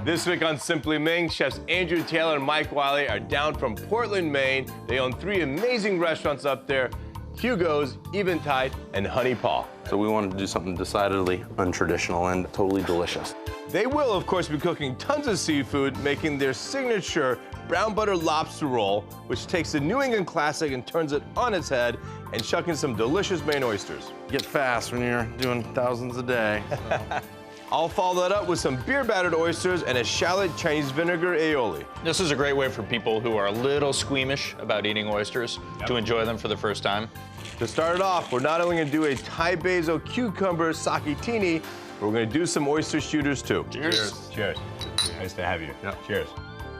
This week on Simply Ming, chefs Andrew Taylor and Mike Wiley are down from Portland, Maine. They own 3 amazing restaurants up there: Hugo's, Eventide, and Honey Paw. So we wanted to do something decidedly untraditional and totally delicious. They will, of course, be cooking tons of seafood, making their signature brown butter lobster roll, which takes the New England classic and turns it on its head, and chucking some delicious Maine oysters. Get fast when you're doing thousands a day. So. I'll follow that up with some beer-battered oysters and a shallot Chinese vinegar aioli. This is a great way for people who are a little squeamish about eating oysters to enjoy them for the first time. To start it off, we're not only gonna do a Thai basil cucumber sakitini, but we're gonna do some oyster shooters too. Cheers. Cheers. Nice to have you. Yep. Cheers.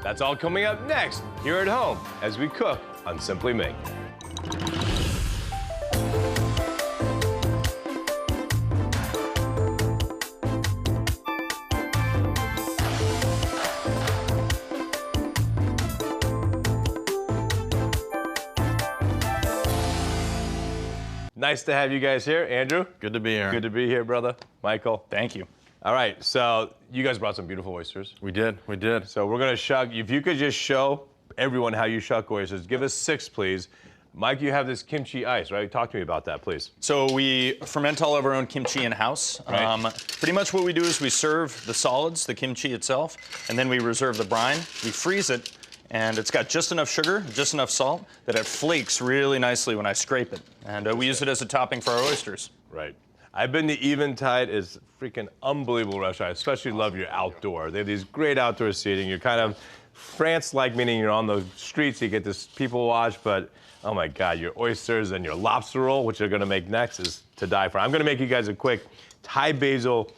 That's all coming up next here at home as we cook on Simply Ming. Nice to have you guys here. Andrew? Good to be here. Good to be here, brother. Michael? Thank you. All right, so you guys brought some beautiful oysters. We did. So we're gonna shuck. If you could just show everyone how you shuck oysters, give us 6, please. Mike, you have this kimchi ice, right? Talk to me about that, please. So we ferment all of our own kimchi in-house. Right. Pretty much what we do is we serve the solids, the kimchi itself, and then we reserve the brine. We freeze it, and it's got just enough sugar, just enough salt, that it flakes really nicely when I scrape it. And we use it as a topping for our oysters. Right. I've been to Eventide. It's a freaking unbelievable restaurant. I especially love your outdoor. They have these great outdoor seating. You're kind of France-like, meaning you're on the streets, you get this people watch, but oh my God, your oysters and your lobster roll, which you're gonna make next, is to die for. I'm gonna make you guys a quick Thai basil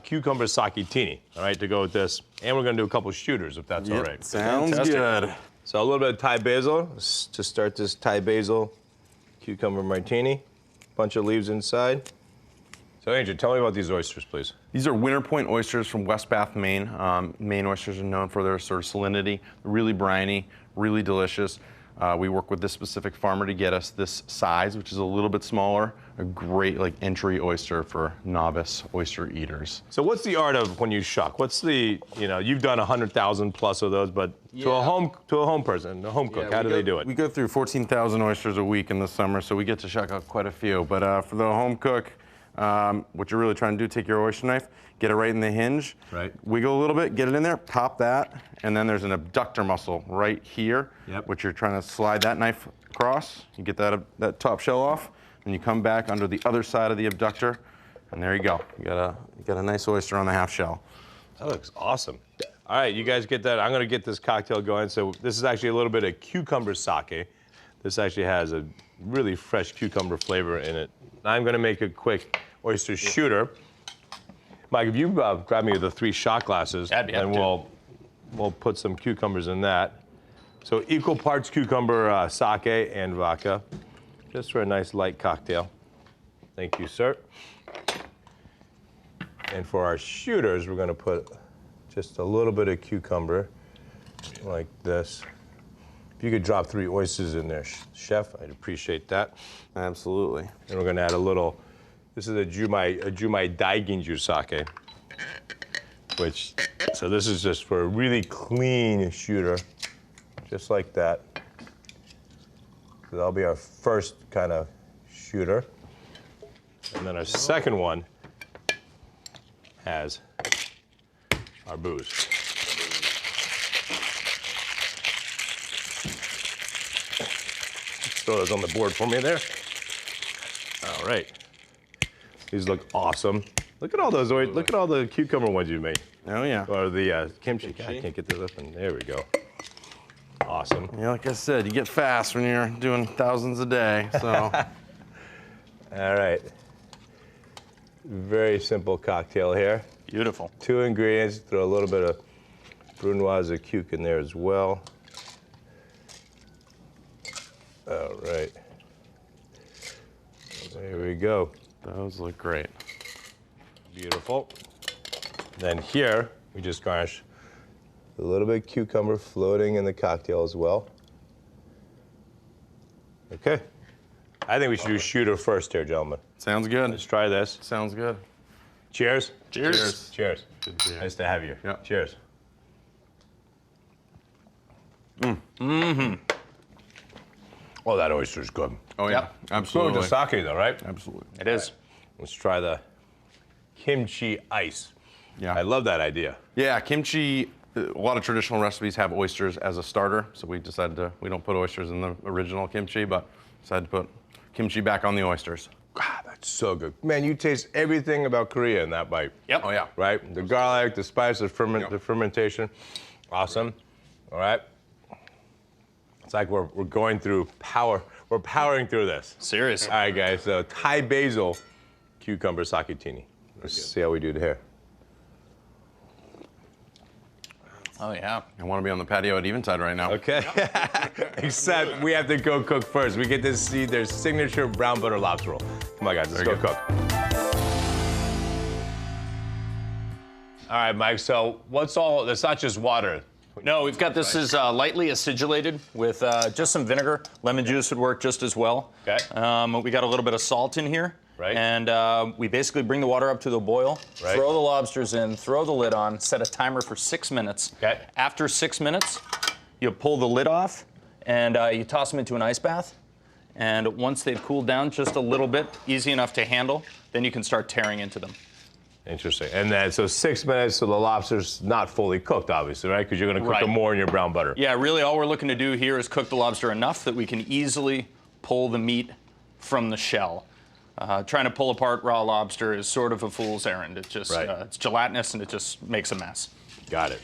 cucumber sakitini, all right, to go with this. And we're gonna do a couple shooters, if that's all right. Sounds Fantastic. good. So a little bit of Thai basil to start this Thai basil cucumber martini. Bunch of leaves inside. So Andrew, tell me about these oysters, please. These are Winter Point oysters from West Bath, Maine. Maine oysters are known for their sort of salinity, really briny, really delicious. We work with this specific farmer to get us this size, which is a little bit smaller. A great entry oyster for novice oyster eaters. So what's the art of when you shuck? What's the, you've done 100,000 plus of those, but to a home person, a home cook, how do they do it? We go through 14,000 oysters a week in the summer, so we get to shuck out quite a few. But for the home cook, what you're really trying to do, take your oyster knife, get it right in the hinge, Right. wiggle a little bit, get it in there, pop that, and then there's an abductor muscle right here, Yep. which you're trying to slide that knife across. You get that top shell off, and you come back under the other side of the abductor, and there you go. You got a nice oyster on the half shell. That looks awesome. All right, you guys get that. I'm gonna get this cocktail going. So this is actually a little bit of cucumber sake. This actually has a really fresh cucumber flavor in it. I'm gonna make a quick oyster shooter. Mike, if you grab me the 3 shot glasses, I'd be happy and to. we'll put some cucumbers in that. So equal parts cucumber, sake, and vodka, just for a nice light cocktail. Thank you, sir. And for our shooters, we're gonna put just a little bit of cucumber, like this. If you could drop 3 oysters in there, chef, I'd appreciate that. Absolutely. And we're gonna add a little, this is a Jumai Daiginju sake, so this is just for a really clean shooter, just like that. So that'll be our first kind of shooter. And then our second one has our booze. Let's throw those on the board for me there. All right. These look awesome. Look at all those. Look at all the cucumber ones you made. Oh yeah. Or the kimchi. God, I can't get this open. There we go. Awesome. Yeah, like I said, you get fast when you're doing thousands a day. So. All right. Very simple cocktail here. Beautiful. 2 ingredients. Throw a little bit of Brunoise cuke in there as well. All right. There we go. Those look great. Beautiful. Then here, we just garnish a little bit of cucumber floating in the cocktail as well. Okay. I think we should do shooter first here, gentlemen. Sounds good. Let's try this. Sounds good. Cheers. Cheers. Cheers. Good beer. Nice to have you. Yep. Cheers. Oh, that oyster's good. Oh yeah, Yep. absolutely. Good with the sake, though, right? Absolutely. It is. Let's try the kimchi ice. Yeah. I love that idea. Yeah, kimchi. A lot of traditional recipes have oysters as a starter, so we decided we don't put oysters in the original kimchi, but decided to put kimchi back on the oysters. God, that's so good. Man, you taste everything about Korea in that bite. Yep. Oh yeah. Right? The garlic, the spice, the Yep. fermentation. Awesome. All right. It's like we're going through power. We're powering through this. Serious. All right, guys. So Thai basil, cucumber sakatini. Let's see how we do here. Oh, yeah. I want to be on the patio at Eventide right now. Okay. Except we have to go cook first. We get to see their signature brown butter lobster roll. Come on, guys. Let's go cook. All right, Mike. So what's all? It's not just water. No, we've got this is lightly acidulated with just some vinegar. Lemon juice would work just as well. Okay. We got a little bit of salt in here. Right. And we basically bring the water up to the boil, Right. throw the lobsters in, throw the lid on, set a timer for 6 minutes. Okay. After 6 minutes, you pull the lid off and you toss them into an ice bath. And once they've cooled down just a little bit, easy enough to handle, then you can start tearing into them. Interesting. And then, so 6 minutes, so the lobster's not fully cooked, obviously, right? Because you're going to cook Right. them more in your brown butter. Yeah, really all we're looking to do here is cook the lobster enough that we can easily pull the meat from the shell. Trying to pull apart raw lobster is sort of a fool's errand. It just Right. it's gelatinous and it just makes a mess. Got it.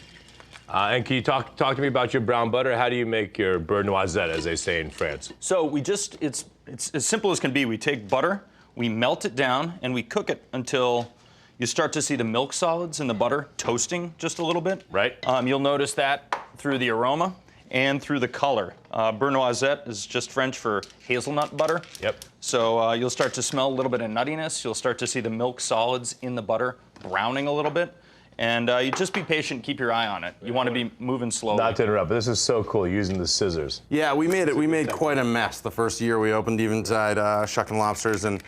And can you talk to me about your brown butter? How do you make your beurre noisette, as they say in France? So we just it's as simple as can be. We take butter, we melt it down, and we cook it until you start to see the milk solids in the butter toasting just a little bit. Right. You'll notice that through the aroma and through the color. Beurre noisette is just French for hazelnut butter. Yep. So you'll start to smell a little bit of nuttiness. You'll start to see the milk solids in the butter browning a little bit. And you just be patient, keep your eye on it. You want to be moving slowly. Not to interrupt, but this is so cool, using the scissors. Yeah, we made quite a mess the first year we opened Eventide Shucking Lobsters, and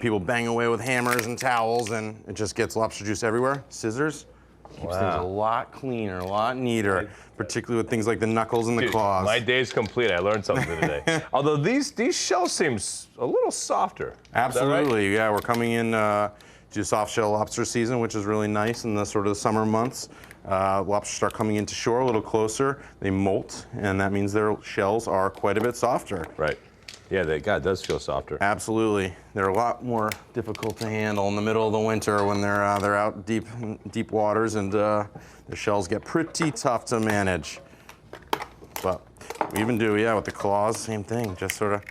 people bang away with hammers and towels, and it just gets lobster juice everywhere. Scissors keeps things a lot cleaner, a lot neater, particularly with things like the knuckles and the Dude, claws. my day's complete. I learned something today. Although these shells seem a little softer. Is that right? Absolutely, yeah. We're coming in to soft shell lobster season, which is really nice in the sort of the summer months. Lobsters start coming into shore a little closer. They molt, and that means their shells are quite a bit softer. Right. Yeah, God, it does feel softer. Absolutely, they're a lot more difficult to handle in the middle of the winter when they're out deep waters, and their shells get pretty tough to manage. But we even do, with the claws, same thing. Just sort of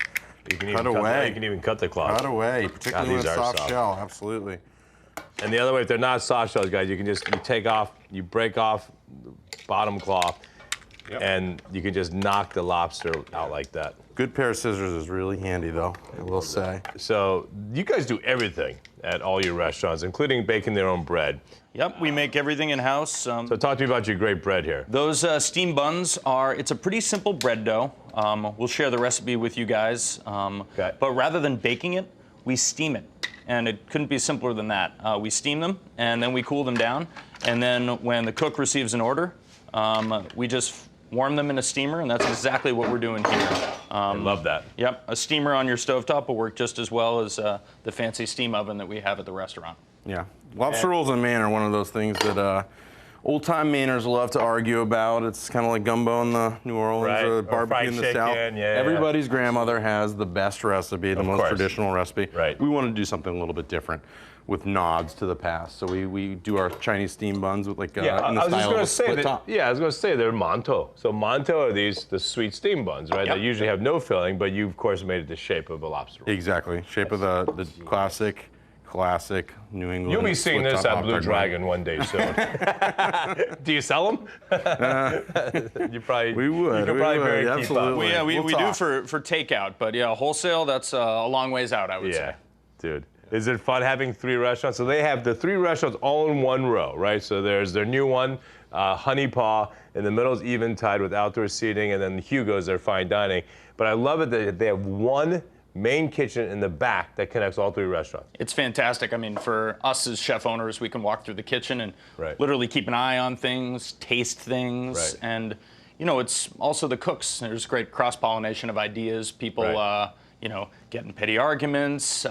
You can cut even away. You can even cut the claws. Cut away, particularly these with a are soft soft. shell. Absolutely. And the other way, if they're not soft shells, guys, you can just you break off the bottom claw, and you can just knock the lobster out like that. Good pair of scissors is really handy, though, I will say. So you guys do everything at all your restaurants, including baking their own bread. Yep, we make everything in-house. So talk to me about your great bread here. Those steam buns it's a pretty simple bread dough. We'll share the recipe with you guys. Okay. But rather than baking it, we steam it. And it couldn't be simpler than that. We steam them, and then we cool them down. And then when the cook receives an order, we just warm them in a steamer, and that's exactly what we're doing here. I love that. Yep, a steamer on your stovetop will work just as well as the fancy steam oven that we have at the restaurant. Yeah. Lobster rolls in Maine are one of those things that old-time Mainers love to argue about. It's kind of like gumbo in the New Orleans Right, or or barbecue fried in the chicken, South. yeah. Everybody's grandmother has the best recipe, the most course. traditional recipe. Right. We want to do something a little bit different with nods to the past. So we do our Chinese steam buns with like Yeah, in the I was just style going of to a say split that. top. Yeah, I was going to say they're manto. So manto are the sweet steam buns, right? Yep. That usually have no filling, but you of course made it the shape of a lobster roll. Exactly. Shape of the classic New England. You'll be seeing split this top at Blue Pop-Tart Dragon one day soon. Do you sell them? You probably. We would, You could we probably would, barely keep up. absolutely. We We'll do talk. for takeout, but yeah, wholesale, that's a long ways out, I would Yeah, say. dude. Is it fun having 3 restaurants? So they have the 3 restaurants all in one row, right? So there's their new one, Honey Paw. In the middle is Eventide with outdoor seating, and then Hugo's, their fine dining. But I love it that they have one main kitchen in the back that connects all 3 restaurants. It's fantastic. I mean, for us as chef owners, we can walk through the kitchen and Right. literally keep an eye on things, taste things, Right. and you know, it's also the cooks. There's great cross-pollination of ideas. People, Right. you know, get in petty arguments,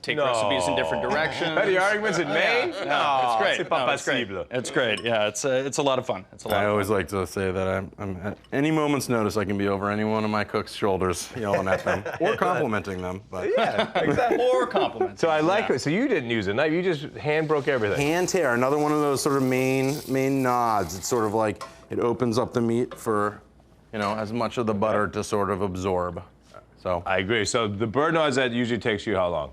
take recipes in different directions. Petty arguments in Maine? No, it's great. C'est pas No, it's great. possible. It's great. Yeah, it's a lot of fun. It's a lot I of always fun. like to say that I'm at any moment's notice I can be over any one of my cooks' shoulders yelling at them or complimenting them. But Yeah, exactly. Or compliments. So I like Yeah. it. So you didn't use a knife. You just hand broke everything. hand tear, another one of those sort of main nods. It's sort of like it opens up the meat for, you know, as much of the butter to sort of absorb. So I agree. So the bird noise that usually takes you how long?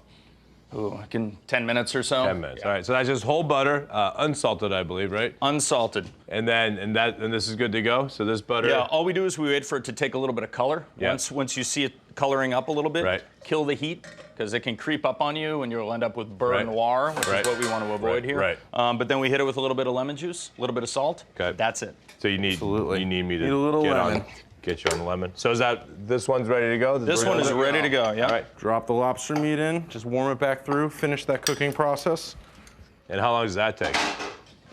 Ooh, like in 10 minutes or so. 10 minutes. All right. So that's just whole butter, unsalted, I believe, right? Unsalted. And then and this is good to go. So this butter. Yeah, all we do is we wait for it to take a little bit of color. Yeah. Once you see it coloring up a little bit, Right. kill the heat, because it can creep up on you and you'll end up with beurre Right. noir, which Right. is what we want to avoid Right, here. right. But then we hit it with a little bit of lemon juice, a little bit of salt. Okay. That's it. So you need Absolutely. you need me to Need a little get lemon. get you on the lemon. So is that this one's ready to go? This one is ready to go, yeah. All right. drop the lobster meat in, just warm it back through, finish that cooking process. And how long does that take?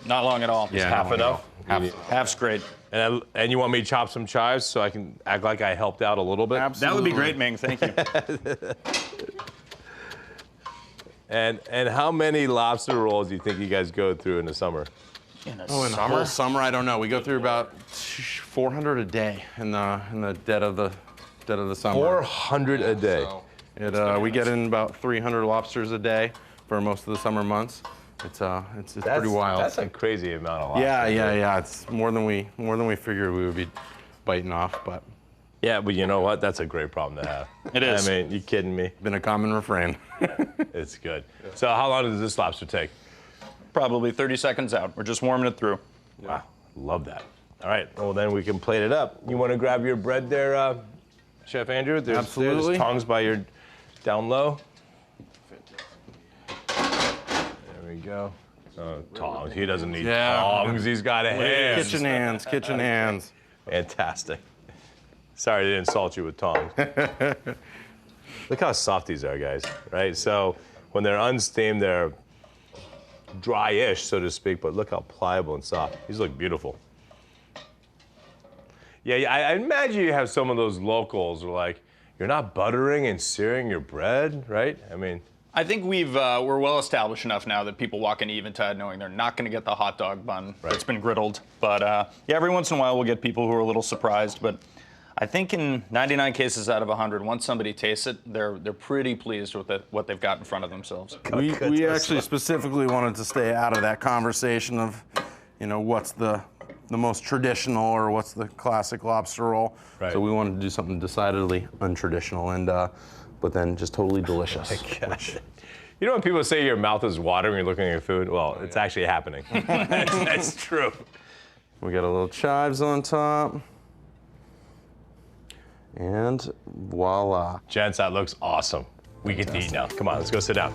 Not long at all. Yeah. Half no, enough. Half- You need- Half's great. And you want me to chop some chives so I can act like I helped out a little bit? That would be great, Ming. Thank you. And how many lobster rolls do you think you guys go through in the summer? In the Oh, in the whole summer, I don't know. We go through about 400 a day in the dead of the summer. 400 a day. So we get in about 300 lobsters a day for most of the summer months. It's pretty wild. That's a crazy amount of lobster. Yeah. It's more than we figured we would be biting off, but Yeah, but you know what? That's a great problem to have. It is. I mean, you kidding me? been a common refrain. It's good. So how long does this lobster take? Probably 30 seconds out. We're just warming it through. Wow, love that. All right, well then we can plate it up. You want to grab your bread there, Chef Andrew? There's Absolutely. tongs by your down low. There we go. Tongs. He doesn't need Yeah. tongs. He's got a hand. Kitchen hands. Fantastic. Sorry to insult you with tongs. Look how soft these are, guys. Right? So when they're unsteamed, they're dry-ish, so to speak, but look how pliable and soft. These look beautiful. Yeah, I imagine you have some of those locals who are like, you're not buttering and searing your bread, right? I mean, I think we're well established enough now that people walk into Eventide knowing they're not going to get the hot dog bun that's been griddled. But yeah, every once in a while we'll get people who are a little surprised. But I think in 99 cases out of 100, once somebody tastes it, they're pretty pleased with what they've got in front of themselves. We actually specifically wanted to stay out of that conversation of, you know, what's the most traditional or what's the classic lobster roll. Right. So we wanted to do something decidedly untraditional and, but then just totally delicious. gosh. You know when people say your mouth is watering when you're looking at your food? Well, it's actually happening. That's true. We got a little chives on top. And voila. Gents, that looks awesome. We get to eat now. Come on, let's go sit down.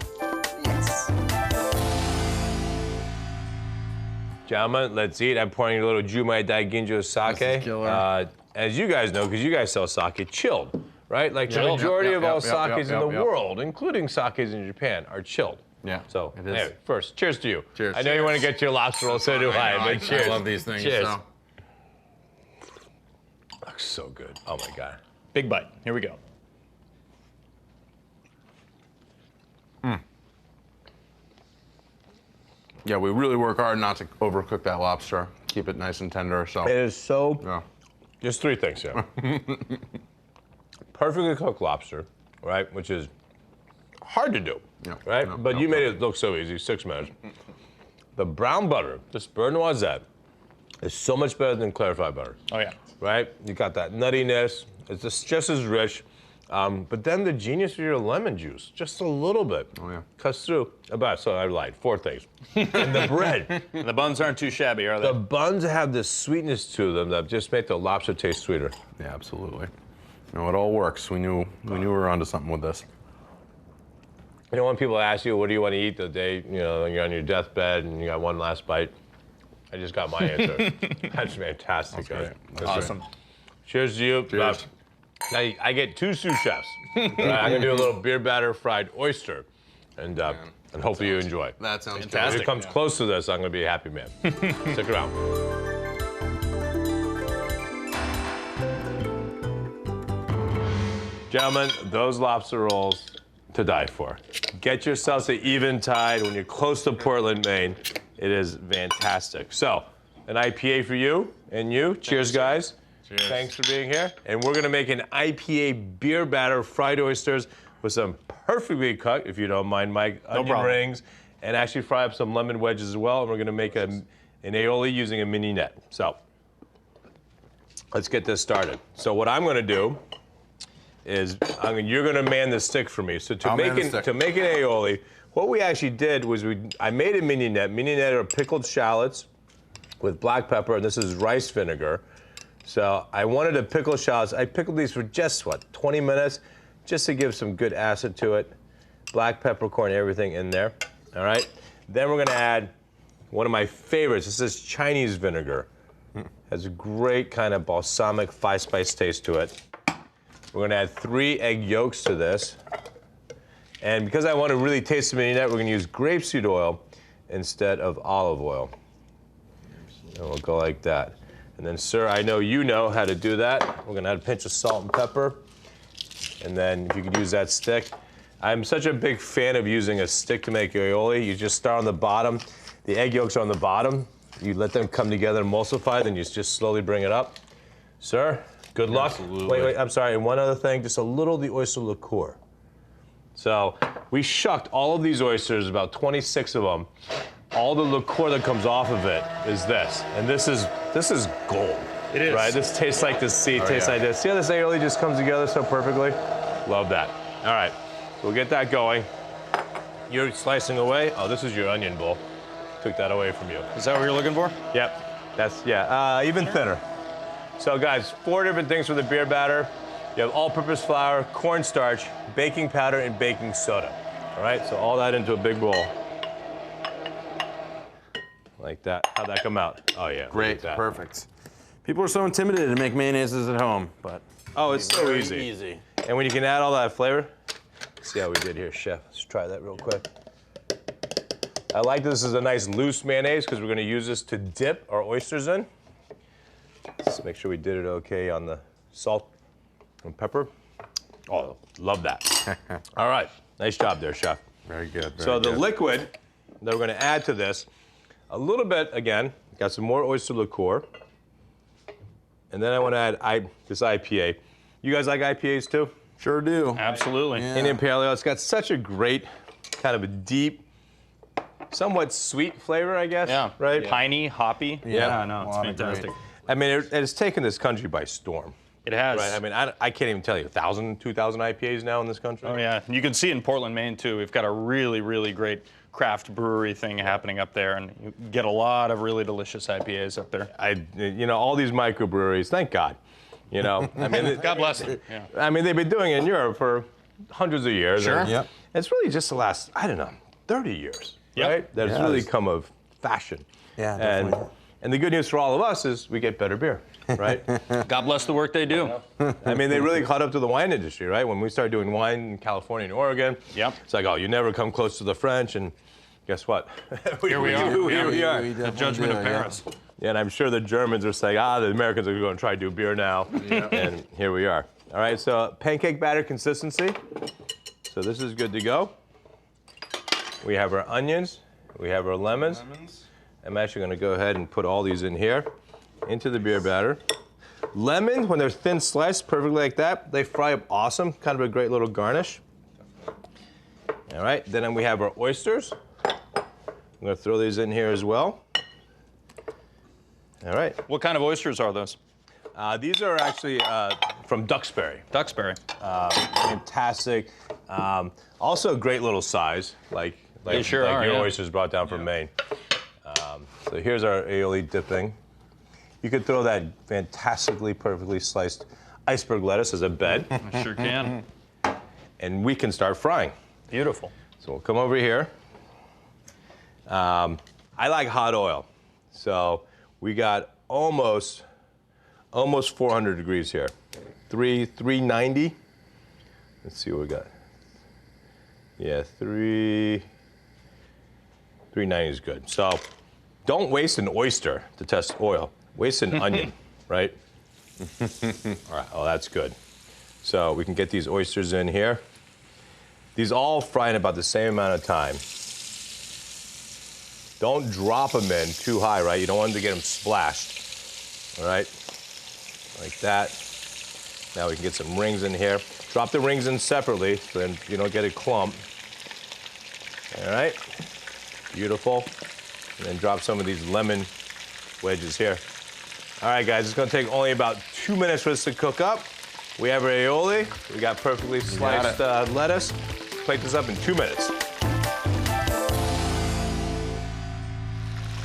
Gentlemen, let's eat. I'm pouring a little Jumai Daiginjo sake. This is killer. As you guys know, because you guys sell sake, chilled, right? Like the Chilled. majority Yep, of all yep, sakes yep, in the yep. world, including sakes in Japan, are chilled. Yeah, So, it is. anyway, first, cheers to you. Cheers. I know you want to get your lobster roll, so do I, but cheers. I love these things. Cheers. So. Looks so good. Oh my God. Big bite. Here we go. Yeah, we really work hard not to overcook that lobster. Keep it nice and tender. So It is so. yeah. There's three things here. Perfectly cooked lobster, right? Which is hard to do, Yeah, right? yeah, But yeah, you made yeah. it look so easy, 6 minutes. The brown butter, this beurre noisette, is so much better than clarified butter, Oh, yeah. right? You got that nuttiness. It's just as rich. But then the genius of your lemon juice, just a little bit, yeah. cuts through. So I lied, 4 things. And the bread. The buns aren't too shabby, are they? The buns have this sweetness to them that just make the lobster taste sweeter. Yeah, absolutely. No, it all works. We knew we were onto something with this. You know, when people ask you, what do you want to eat the day, you know, you're on your deathbed and you got one last bite, I just got my answer. That's fantastic, guys. great. That's Awesome. Cheers to you. Cheers. Now, I get 2 sous chefs. Right, I'm going to do a little beer batter fried oyster, and hopefully you enjoy. That sounds If Fantastic. it comes close to this, I'm going to be a happy man. Stick around. Gentlemen, those lobster rolls to die for. Get yourselves an Eventide when you're close to Portland, Maine. It is fantastic. So, an IPA for you and you. Cheers, guys. Cheers. Thanks for being here. And we're gonna make an IPA beer batter, fried oysters with some perfectly cut, if you don't mind, Mike, onion problem. rings, and actually fry up some lemon wedges as well. And we're gonna make an aioli using a mini net. So, let's get this started. So what I'm gonna do is you're gonna man the stick for me. So to I'll make man the stick. an aioli, what we actually did was I made a mini net. Mini net are pickled shallots with black pepper, and this is rice vinegar. So I wanted to pickle shallots. I pickled these for just, 20 minutes, just to give some good acid to it. Black peppercorn, everything in there, all right? Then we're gonna add one of my favorites. This is Chinese vinegar. Has a great kind of balsamic 5-spice taste to it. We're gonna add 3 egg yolks to this. And because I want to really taste the mini net, we're gonna use grapeseed oil instead of olive oil. And we'll go like that. And then, sir, I know you know how to do that. We're gonna add a pinch of salt and pepper. And then if you could use that stick. I'm such a big fan of using a stick to make aioli. You just start on the bottom. The egg yolks are on the bottom. You let them come together, emulsify, then you just slowly bring it up. Sir, good luck. Absolutely. Wait, I'm sorry. And one other thing, just a little of the oyster liqueur. So we shucked all of these oysters, about 26 of them. All the liqueur that comes off of it is this, and this is gold. It is. Right? This tastes like the sea, tastes yeah. like this. See how this aioli just comes together so perfectly? Love that. All right, so we'll get that going. You're slicing away. Oh, this is your onion bowl. Took that away from you. Is that what you're looking for? Yep, that's, even thinner. So guys, 4 different things for the beer batter. You have all-purpose flour, cornstarch, baking powder, and baking soda. All right, so all that into a big bowl. Like that. How'd that come out? Oh yeah, look Great, at that. perfect. People are so intimidated to make mayonnaises at home, but Oh, it's so very easy. And when you can add all that flavor, see how we did here, chef. Let's try that real quick. I like this as a nice loose mayonnaise because we're gonna use this to dip our oysters in. Let's make sure we did it okay on the salt and pepper. Oh, love that. All right, nice job there, chef. Very good. So the good. liquid that we're gonna add to this, a little bit, again, got some more oyster liqueur. And then I wanna add this IPA. You guys like IPAs too? Sure do. Absolutely. Yeah. Indian Pale Ale, it's got such a great, kind of a deep, somewhat sweet flavor, I guess. Yeah. Right? Piney, hoppy. Yeah. No, A it's lot of fantastic. great. I mean, it has taken this country by storm. It has. Right? I mean, I can't even tell you, 1,000, 2,000 IPAs now in this country. Oh yeah, and you can see in Portland, Maine too. We've got a really, really great craft brewery thing happening up there, and you get a lot of really delicious IPAs up there. All these microbreweries, thank God. I mean, God bless them. Yeah. I mean, they've been doing it in Europe for hundreds of years. Sure. and Yep. It's really just the last, 30 years, Yep. right? That it's Yeah, really it's- come of fashion. Yeah, and, definitely. and the good news for all of us is we get better beer, right? God bless the work they do. I mean, they really caught up to the wine industry, right? When we started doing wine in California and Oregon, Yep. it's like, oh, you never come close to the French, and guess what? Here we are. Here we are. We The definitely judgment do, of yeah. Paris. Yeah, and I'm sure the Germans are saying, the Americans are going to try to do beer now. And here we are. All right, so pancake batter consistency. So this is good to go. We have our onions. We have our lemons. I'm actually going to go ahead and put all these in here into the beer batter. Lemon, when they're thin sliced, perfectly like that, they fry up awesome. Kind of a great little garnish. All right, then we have our oysters. I'm going to throw these in here as well. All right. What kind of oysters are those? These are actually from Duxbury. Duxbury. Fantastic. Also a great little size, like They sure are, your yeah. oysters brought down from Maine. So here's our aioli dipping. You could throw that fantastically, perfectly sliced iceberg lettuce as a bed, I sure can. and we can start frying. Beautiful. So we'll come over here. I like hot oil, so we got almost 400 degrees here. 390. Let's see what we got. Yeah, 390 is good. So don't waste an oyster to test oil. Waste an onion, right? All right, oh, that's good. So we can get these oysters in here. These all fry in about the same amount of time. Don't drop them in too high, right? You don't want them to get them splashed. All right, like that. Now we can get some rings in here. Drop the rings in separately so then you don't get a clump. All right, beautiful. And then drop some of these lemon wedges here. All right, guys, it's gonna take only about 2 minutes for this to cook up. We have our aioli. We got perfectly sliced lettuce. Plate this up in 2 minutes.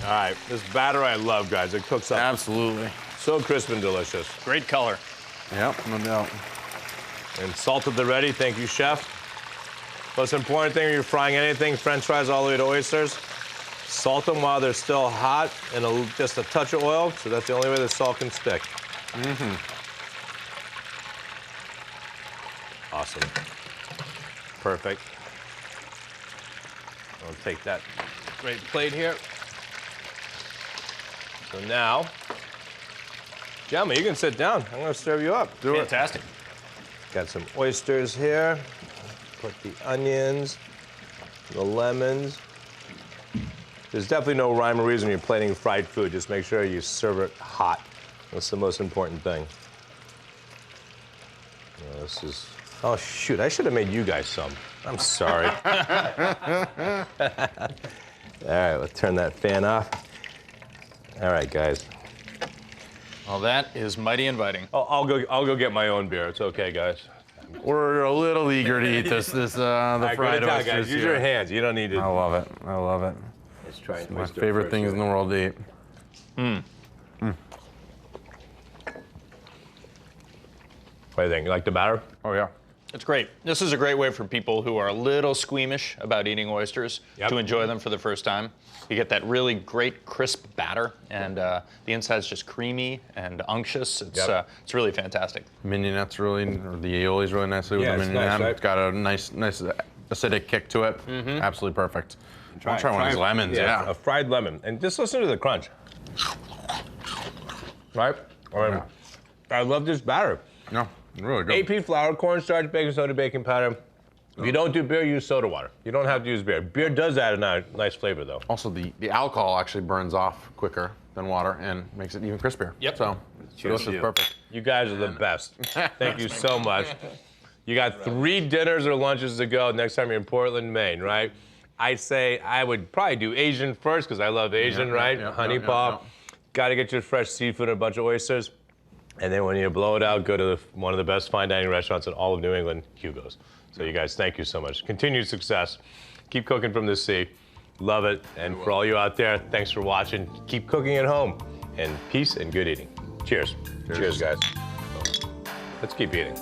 All right, this batter I love, guys. It cooks up Absolutely. so crisp and delicious. Great color. Yep, no doubt. And salt at the ready. Thank you, chef. Most important thing when you're frying anything, French fries all the way to oysters, salt them while they're still hot and just a touch of oil, so that's the only way the salt can stick. Awesome. Perfect. I'll take that great plate here. So now, gentlemen, you can sit down. I'm gonna serve you up. Fantastic. Got some oysters here. Put the onions, the lemons. There's definitely no rhyme or reason when you're plating fried food. Just make sure you serve it hot. That's the most important thing. Yeah, this is, oh shoot, I should have made you guys some. I'm sorry. All right, let's turn that fan off. All right, guys. Well, that is mighty inviting. Oh, I'll go get my own beer. It's okay, guys. We're a little eager to eat the All right, fried go to town, oysters guys. Use here. your hands. You don't need to. I love it. I love it. Let's try My favorite things in the world to eat. What do you think? You like the batter? Oh yeah. It's great. This is a great way for people who are a little squeamish about eating oysters to enjoy them for the first time. You get that really great crisp batter, and the inside's just creamy and unctuous. It's really fantastic. Mignonettes really, or the aioli's really nicely with Yeah, the it's mignonette. nice, right? It's got a nice acidic kick to it. Absolutely perfect. I'll try one of these lemons. Yeah. A fried lemon, and just listen to the crunch. Right? I love this batter. No, really good. AP flour, cornstarch, baking soda, baking powder. If you don't do beer, use soda water. You don't have to use beer. Beer does add a nice flavor, though. Also, the alcohol actually burns off quicker than water and makes it even crispier. Yep. So this is perfect. You guys are the best. Thank you so much. You got 3 dinners or lunches to go next time you're in Portland, Maine, right? I'd say I would probably do Asian first because I love Asian, right? Honey paw. Got to get your fresh seafood and a bunch of oysters. And then when you blow it out, go to one of the best fine dining restaurants in all of New England, Hugo's. So you guys, thank you so much. Continued success. Keep cooking from the sea. Love it. And for all you out there, thanks for watching. Keep cooking at home. And peace and good eating. Cheers. Cheers, guys. Let's keep eating.